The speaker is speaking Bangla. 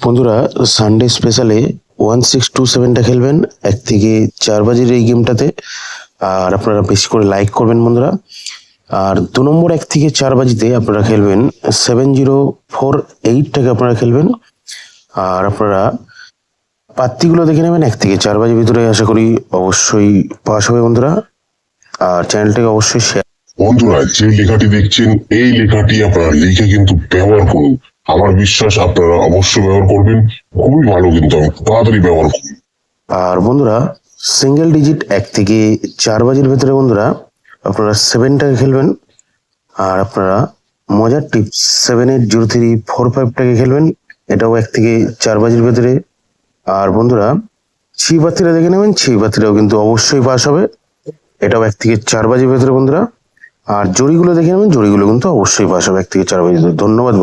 বন্ধুরা, সানডে স্পেশালে 1627টা খেলবেন 1 থেকে 4 বাজির এই গেমটাতে। আর আপনারা বেশি করে লাইক করবেন বন্ধুরা। আর 2 নম্বর 1 থেকে 4 বাজিতে আপনারা খেলবেন 7048টাকে আপনারা খেলবেন। আর আপনারা পাত্তিগুলো দেখে নেবেন 1 থেকে 4 বাজির ভিতরে। আশা করি অবশ্যই পাস হবে বন্ধুরা। আর চ্যানেলটাকে অবশ্যই শেয়ার। বন্ধুরা, যে লেখাটি দেখছেন এই লেখাটি আপনারা লিখে কিন্তু ব্যবহার করুন। আমার বিশ্বাস আপনারা অবশ্যই ব্যবহার করবেন, খুবই ভালো, কিন্তু তাড়াতাড়ি ব্যবহার করুন। আর বন্ধুরা, সিঙ্গেল ডিজিট 1 থেকে 4 বাজির ভেতরে বন্ধুরা আপনারা 7টাকে খেলবেন। আর আপনারা মজার টিপস 780345টাকে খেলবেন, এটাও 1 থেকে 4 বাজির ভেতরে। আর বন্ধুরা, ছিবাতিরা দেখে নেবেন, ছিবাতিরাও কিন্তু অবশ্যই পাস হবে, এটাও 1 থেকে 4 বাজির ভেতরে বন্ধুরা। আর জড়িগুলো দেখে নেবেন, জড়িগুলো কিন্তু অবশ্যই পাস হবে 1 থেকে 4 বাজির ভেতরে। ধন্যবাদ।